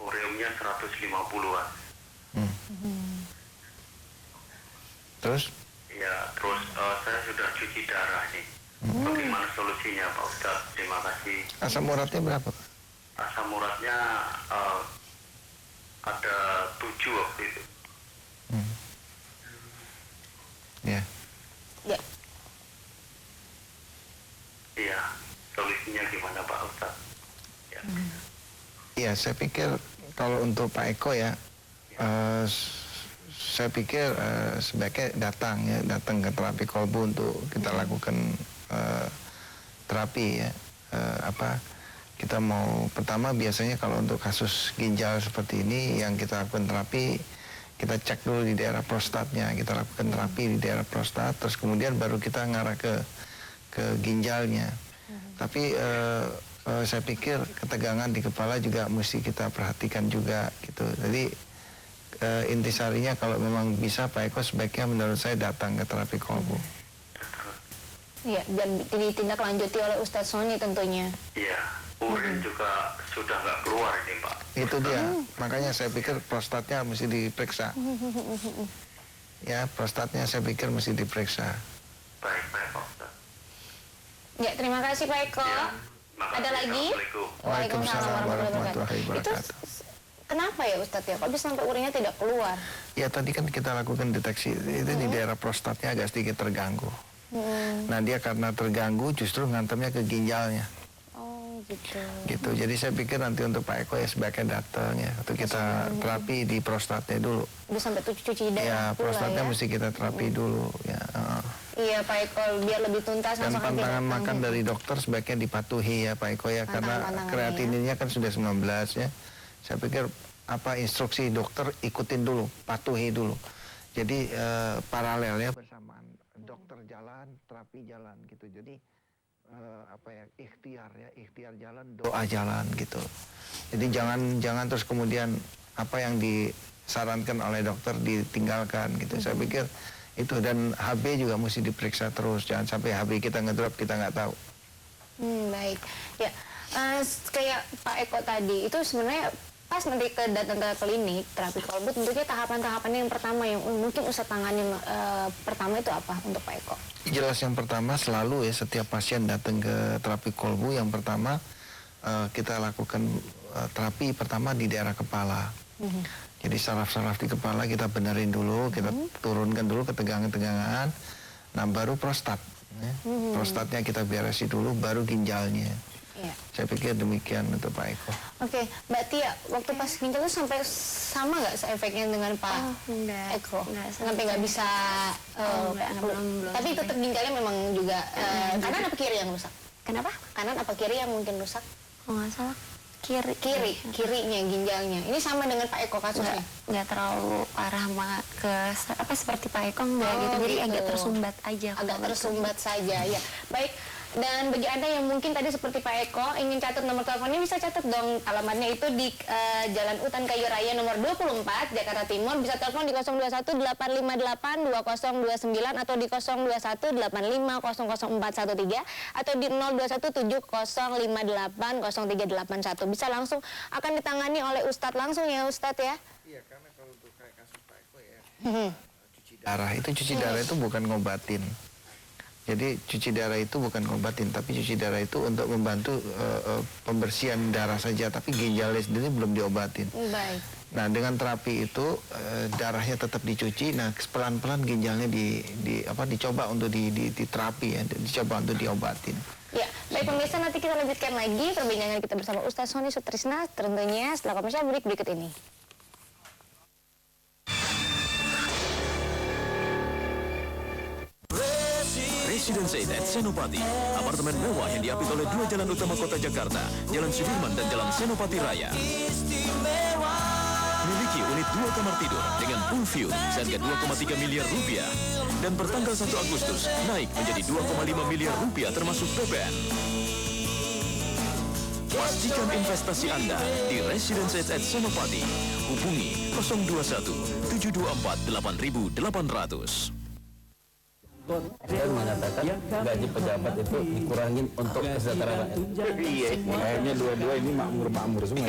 Ureumnya 150-an. Terus? Ya, terus saya sudah cuci darah nih. Bagaimana solusinya Pak Ustadz? Terima kasih. Asam uratnya berapa? Asam uratnya ada 7 waktu itu. Ya. Ya. Iya, solusinya gimana Pak Ustadz? Ya. Iya, saya pikir kalau untuk Pak Eko ya, saya pikir sebaiknya datang ke terapi kolbu untuk kita lakukan terapi ya. Kita mau pertama biasanya kalau untuk kasus ginjal seperti ini yang kita lakukan terapi, kita cek dulu di daerah prostatnya, kita lakukan terapi di daerah prostat, terus kemudian baru kita ngarah ke ginjalnya. Tapi saya pikir ketegangan di kepala juga mesti kita perhatikan juga gitu. Jadi intisarinya kalau memang bisa Pak Eko sebaiknya menurut saya datang ke terapi kolbu. Iya, dan ditindaklanjuti oleh Ustadz Sony tentunya. Iya, urin juga sudah nggak keluar ini Pak. Itu dia, makanya saya pikir prostatnya mesti diperiksa. Ya, prostatnya saya pikir mesti diperiksa. Baik Pak Ustadz. Ya, terima kasih Pak Eko. Ya, makasih. Ada lagi? Assalamualaikum. Waalaikumsalam warahmatullahi Itu wabarakatuh. kenapa ya Ustadz ya? Kok bisa sampai urinnya tidak keluar? Ya tadi kan kita lakukan deteksi, itu di daerah prostatnya agak sedikit terganggu. Nah dia karena terganggu justru ngantemnya ke ginjalnya. Oh gitu. Gitu, jadi saya pikir nanti untuk Pak Eko ya sebaiknya datang ya, untuk kita terapi di prostatnya dulu. Udah sampai cuci darah Ya pula prostatnya ya? mesti kita terapi dulu ya. Iya Pak Eko, biar lebih tuntas. Dan langsung aja pantangan datang. makan dari dokter sebaiknya dipatuhi ya Pak Eko ya, karena Pantangan-pantangannya kreatininnya kan sudah 19 ya. Saya pikir instruksi dokter ikutin dulu, patuhi dulu. Jadi paralelnya bersamaan, dokter jalan, terapi jalan gitu. Jadi ikhtiar jalan, doa jalan gitu. Jadi jangan terus kemudian apa yang disarankan oleh dokter ditinggalkan gitu. Saya pikir itu, dan HB juga mesti diperiksa terus, jangan sampai HB kita ngedrop kita nggak tahu. Baik, ya kayak Pak Eko tadi itu sebenarnya pas nanti datang ke klinik terapi kolbu, tentunya tahapan-tahapannya yang pertama yang mungkin Ustadz tangani pertama itu apa untuk Pak Eko? Jelas yang pertama selalu ya setiap pasien datang ke terapi kolbu yang pertama kita lakukan terapi pertama di daerah kepala. Jadi saraf-saraf di kepala kita benerin dulu, kita turunkan dulu ketegangan-tegangan. Nah baru prostat, ya. Prostatnya kita beresin dulu, baru ginjalnya. Iya. Saya pikir demikian untuk Pak Eko. Oke, Mbak Tia, waktu pas ginjal itu sampai sama nggak efeknya dengan Pak Eko? Sampai nggak bisa, belum. tapi tetap ginjalnya memang juga kanan apa kiri yang rusak? Kenapa? Kanan apa kiri yang mungkin rusak? Oh nggak salah Kirinya ginjalnya. Ini sama dengan Pak Eko kasusnya? nggak terlalu parah seperti Pak Eko enggak gitu, jadi agak tersumbat aja. Agak tersumbat saja ya. Baik. Dan bagi Anda yang mungkin tadi seperti Pak Eko ingin catat nomor teleponnya, bisa catat dong. Alamatnya itu di Jalan Utan Kayu Raya nomor 24 Jakarta Timur. Bisa telepon di 021 858 2029 atau di 021 85 00413 atau di 021 7058 0381. Bisa langsung akan ditangani oleh Ustadz langsung ya Ustadz ya. Iya, karena kalau untuk kayak kasus Pak Eko ya, cuci darah itu bukan ngobatin. Jadi cuci darah itu bukan ngobatin, tapi cuci darah itu untuk membantu pembersihan darah saja, tapi ginjalnya sendiri belum diobatin. Baik. Nah dengan terapi itu darahnya tetap dicuci, nah pelan-pelan ginjalnya dicoba untuk diterapi ya, dicoba untuk diobatin. Ya, baik pemirsa, nanti kita lanjutkan lagi perbincangan kita bersama Ustadz Sony Sutrisna tentunya setelah komersial berikut ini. Residence Inn at Senopati, apartemen mewah yang diapit oleh dua jalan utama kota Jakarta, Jalan Sudirman dan Jalan Senopati Raya. Miliki unit 2 kamar tidur dengan pool view seharga 2,3 miliar rupiah. Dan pertanggal 1 Agustus naik menjadi 2,5 miliar rupiah termasuk PPN. Pastikan investasi Anda di Residence Inn at Senopati. Hubungi 021 724 8800. Dan mengatakan gaji pejabat itu dikurangin untuk kesejahteraan rakyat. Iya, Kayaknya dua-dua ini makmur-makmur semua.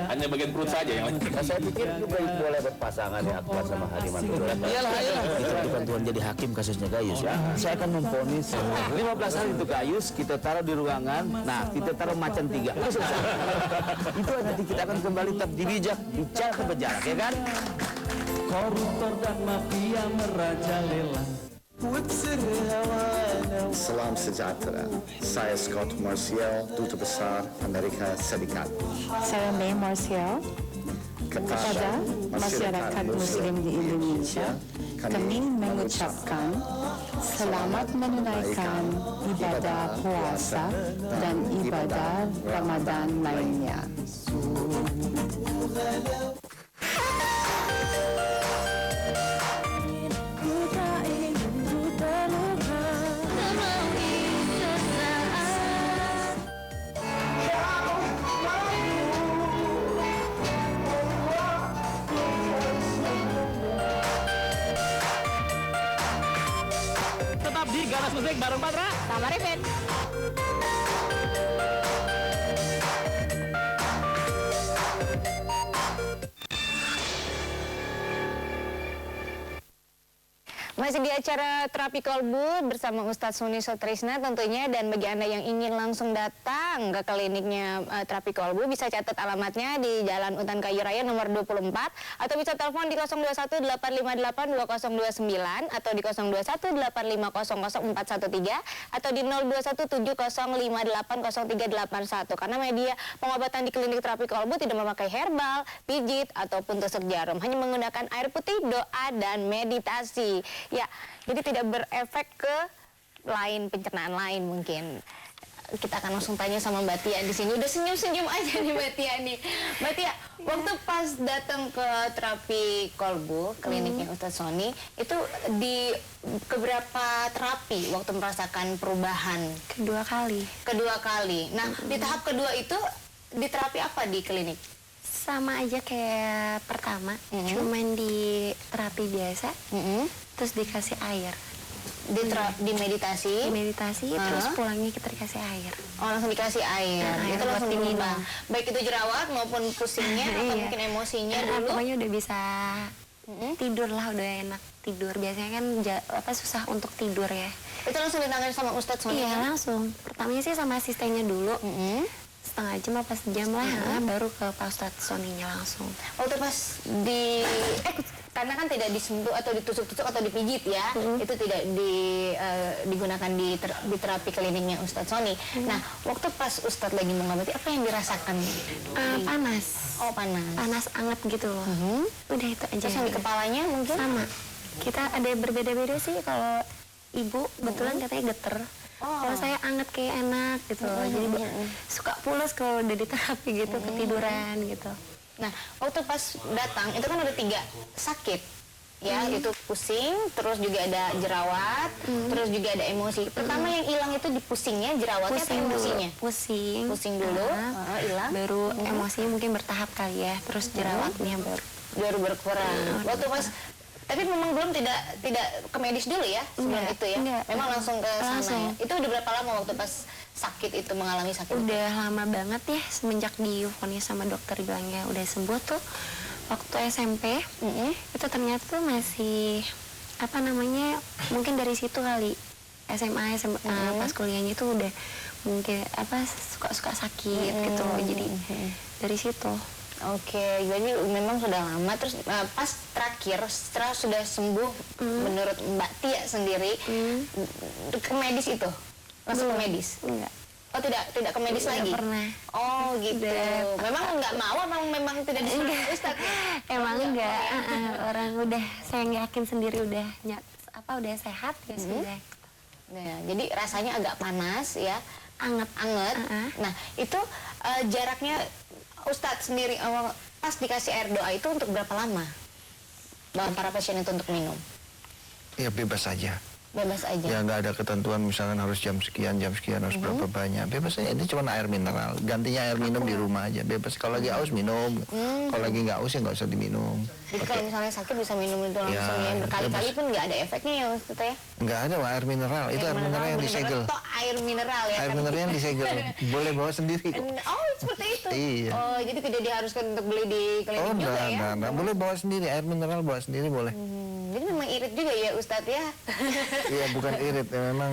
hanya bagian perut saja yang lain. Nah, saya pikir juga boleh berpasangan ya Akbar sama Haliman. Iyalah. Itu bukan Tuhan jadi hakim kasusnya Gayus ya. Saya akan memvonis 15 hari untuk Gayus, kita taruh di ruangan. Nah, kita taruh macan 3. Itu nanti kita akan kembali tetap dibijak, bicara ke penjara, ya kan? Koruptor dan mafia merajalela. Salam sejahtera. Saya Scott Marcial, Duta Besar Amerika Serikat. Saya May Marcial. Kepada masyarakat Muslim di Indonesia, kami mengucapkan selamat menunaikan ibadah puasa dan ibadah Ramadan lainnya. Tetap di Ganas Musik bareng Patra Sama Rifin. Masih di acara Terapi Kolbu bersama Ustadz Suni Sotrisna tentunya, dan bagi Anda yang ingin langsung datang ke kliniknya Terapi Kolbu bisa catat alamatnya di Jalan Utan Kayu Raya nomor 24 atau bisa telepon di 0218582029 atau di 0218500413 atau di 0217058031 karena media pengobatan di klinik Terapi Kolbu tidak memakai herbal, pijit ataupun tusuk jarum, hanya menggunakan air putih, doa dan meditasi. Ya, jadi tidak berefek ke pencernaan lain mungkin. Kita akan langsung tanya sama Mbak Tia di sini. Udah senyum-senyum aja nih Mbak Tia nih. Mbak Tia, waktu pas datang ke Terapi Kolbu, kliniknya Ustadz Sony, itu di keberapa terapi waktu merasakan perubahan? Kedua kali. Kedua kali. Nah, di tahap kedua itu di terapi apa di klinik? Sama aja kayak pertama, cuman di terapi biasa, terus dikasih air. Di meditasi? Di meditasi, terus pulangnya kita dikasih air. Oh, langsung dikasih air. Itu langsung diminum. Baik itu jerawat maupun pusingnya atau mungkin emosinya dulu. Pokoknya udah bisa tidur lah, udah enak tidur. Biasanya kan susah untuk tidur ya. Itu langsung ditangani sama Ustadz Sony? Iya, langsung. Pertamanya sih sama asistennya dulu. Setengah jam apa sejam lah, baru ke Pak Ustadz Soninya langsung. Waktu pas karena kan tidak disentuh atau ditusuk-tusuk atau dipijit ya, itu tidak digunakan di terapi kliniknya Ustadz Sony. Nah, waktu pas Ustadz lagi mengobati, apa yang dirasakan? Panas. Oh, panas. Panas anget gitu loh. Udah itu aja. Terus yang di kepalanya mungkin? Sama. Kita ada berbeda-beda sih. Kalau ibu kebetulan katanya geter. Kalau saya anget kayak enak gitu. Jadi suka pulas kalau udah di terapi gitu, ketiduran gitu. Nah, waktu pas datang itu kan ada 3 sakit ya, itu pusing, terus juga ada jerawat, terus juga ada emosi. Pertama yang hilang itu di pusingnya, jerawatnya atau emosinya? Pusing dulu, hilang. Baru emosinya mungkin bertahap kali ya, terus jerawatnya baru berkurang. Waktu pas tapi memang belum tidak ke medis dulu ya sebelum itu ya? Enggak. Memang langsung ke sana ya? Itu udah berapa lama waktu pas sakit itu, mengalami sakit? Udah lama banget ya, semenjak divonis sama dokter bilangnya udah sembuh tuh. Waktu SMP, itu ternyata tuh masih, mungkin dari situ kali. SMA pas kuliahnya itu udah mungkin suka-suka sakit gitu loh, jadi dari situ. Oke, jadi memang sudah lama. Terus pas terakhir setelah sudah sembuh, menurut Mbak Tia sendiri, ke medis itu? Langsung ke medis? Enggak. Oh, tidak ke medis lagi? Enggak pernah. Oh, gitu. Memang nggak mau atau memang tidak disuruh Ustadz? Emang enggak. Orang udah, saya yakin sendiri udah sehat ya sudah. Nah, jadi rasanya agak panas ya, anget. Nah, itu jaraknya Ustadz sendiri pas dikasih air doa itu untuk berapa lama para pasien itu untuk minum? Ya bebas saja. Bebas aja. Ya nggak ada ketentuan misalkan harus jam sekian harus berapa banyak. Bebas aja, ini cuma air mineral. Gantinya air minum di rumah aja. Bebas, kalau lagi aus minum. Kalau lagi nggak aus ya nggak usah diminum. Jadi kalau misalnya sakit bisa minum itu langsung ya, berkali-kali pun nggak ada efeknya ya Ustaz ya? Nggak ada air mineral, itu air mineral yang disegel. Air mineral ya? Air mineral yang disegel, boleh bawa sendiri kok. Oh seperti itu? Iya. Oh jadi tidak diharuskan untuk beli di klinik juga ya? Enggak, boleh bawa sendiri, air mineral bawa sendiri boleh. Jadi memang irit juga ya Ustadz ya? Iya bukan irit, ya, memang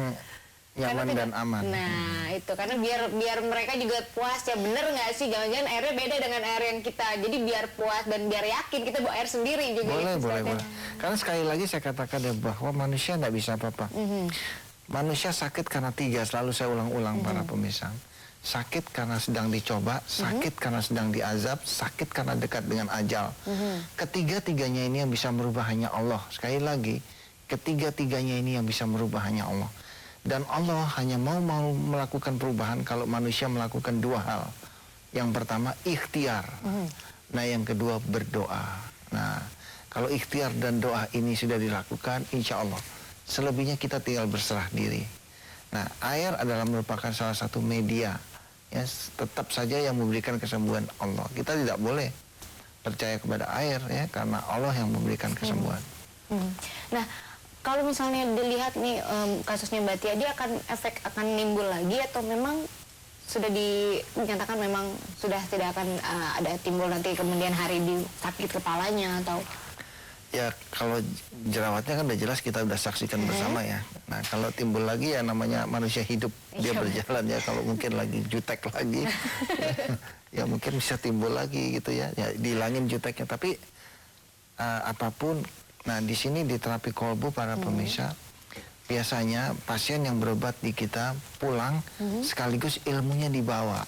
nyaman dan aman. Nah itu karena biar mereka juga puas ya, bener nggak sih? Jangan-jangan airnya beda dengan air yang kita, jadi biar puas dan biar yakin kita bawa air sendiri juga. Boleh. Karena sekali lagi saya katakan ya bahwa manusia nggak bisa apa-apa. Manusia sakit karena 3, selalu saya ulang-ulang para pemirsa. Sakit karena sedang dicoba, sakit karena sedang diazab, sakit karena dekat dengan ajal. Ketiga-tiganya ini yang bisa merubah hanya Allah. Sekali lagi, ketiga-tiganya ini yang bisa merubah hanya Allah. Dan Allah hanya mau melakukan perubahan kalau manusia melakukan 2 hal. Yang pertama, ikhtiar. Nah, yang kedua, berdoa. Nah, kalau ikhtiar dan doa ini sudah dilakukan, insya Allah, selebihnya kita tinggal berserah diri. Nah, air adalah merupakan salah satu media. Ya, tetap saja yang memberikan kesembuhan Allah. Kita tidak boleh percaya kepada air ya, karena Allah yang memberikan kesembuhan. Nah, kalau misalnya dilihat nih kasusnya Mbak Tia, dia efek akan nimbul lagi atau memang sudah dinyatakan memang sudah tidak akan ada timbul nanti kemudian hari di sakit kepalanya atau? Ya kalau jerawatnya kan udah jelas kita udah saksikan bersama ya. Nah kalau timbul lagi ya namanya manusia hidup, dia berjalan ya. Kalau mungkin lagi jutek lagi ya mungkin bisa timbul lagi gitu ya. Ya dihilangin juteknya, tapi apapun. Nah di sini di terapi kolbu para pemirsa, biasanya pasien yang berobat di kita pulang sekaligus ilmunya dibawa.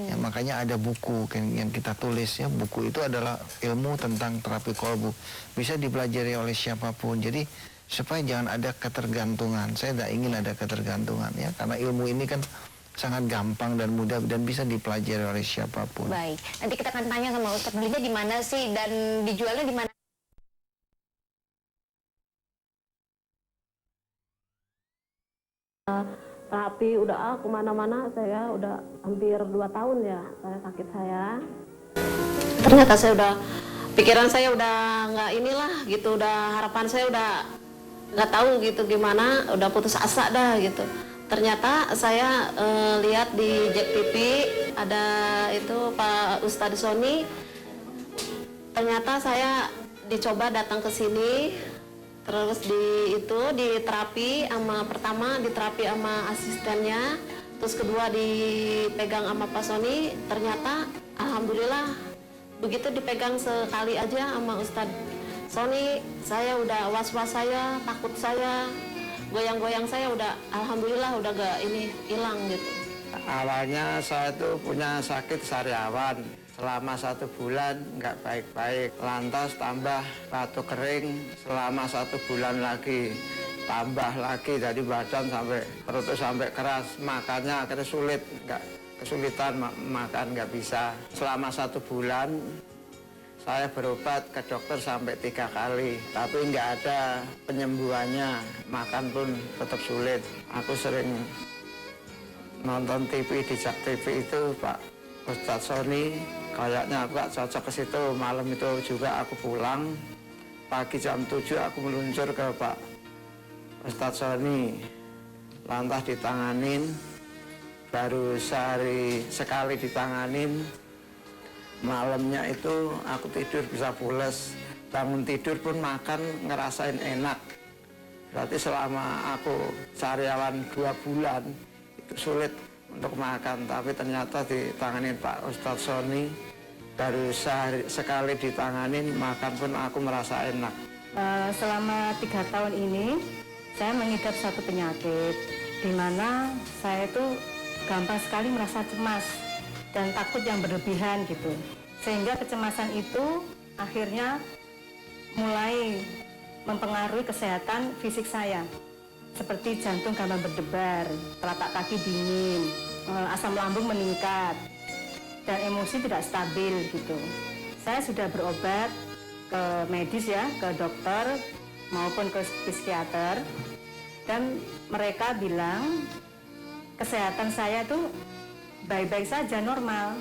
Ya, makanya ada buku yang kita tulis ya. Buku itu adalah ilmu tentang terapi kolbu, bisa dipelajari oleh siapapun. Jadi supaya jangan ada ketergantungan. Saya tidak ingin ada ketergantungan ya, karena ilmu ini kan sangat gampang dan mudah dan bisa dipelajari oleh siapapun. Baik, nanti kita akan tanya sama Ustadz, belinya di mana sih dan dijualnya di mana? Terapi udah kemana-mana, saya udah hampir 2 tahun ya saya sakit saya. Ternyata saya udah, pikiran saya udah nggak inilah gitu, udah harapan saya udah nggak tahu gitu gimana, udah putus asa dah gitu. Ternyata saya lihat di Jack TV ada itu Pak Ustadz Sony. Ternyata saya dicoba datang ke sini. Terus di terapi pertama diterapi sama asistennya, terus kedua dipegang sama Pak Sony. Ternyata alhamdulillah begitu dipegang sekali aja sama Ustadz Sony, saya udah was-was, saya takut, saya goyang-goyang, saya udah alhamdulillah udah gak ini hilang gitu. Awalnya saya tuh punya sakit sariawan. Selama 1 bulan nggak baik-baik, lantas tambah batuk kering, selama 1 bulan lagi tambah lagi, jadi badan sampai perut sampai keras, makannya akhirnya sulit, nggak kesulitan makan, nggak bisa. Selama 1 bulan saya berobat ke dokter sampai 3 kali, tapi nggak ada penyembuhannya, makan pun tetap sulit. Aku sering nonton TV di Jak TV itu Pak Ustadz Sony, kayaknya aku gak cocok ke situ. Malam itu juga aku pulang, pagi jam 7 aku meluncur ke Pak Ustadz Sony, lantas ditanganin, baru sehari sekali ditanganin. Malamnya itu aku tidur bisa pules, bangun tidur pun makan ngerasain enak. Berarti selama aku sariawan 2 bulan itu sulit untuk makan, tapi ternyata ditanganin Pak Ustadz Sony, baru sekali ditanganin, makan pun aku merasa enak. Selama 3 tahun ini, saya mengidap satu penyakit, di mana saya itu gampang sekali merasa cemas dan takut yang berlebihan gitu. Sehingga kecemasan itu akhirnya mulai mempengaruhi kesehatan fisik saya. Seperti jantung gampang berdebar, telapak kaki dingin, asam lambung meningkat, dan emosi tidak stabil gitu. Saya sudah berobat ke medis ya, ke dokter maupun ke psikiater. dan mereka bilang kesehatan saya tuh baik-baik saja, normal.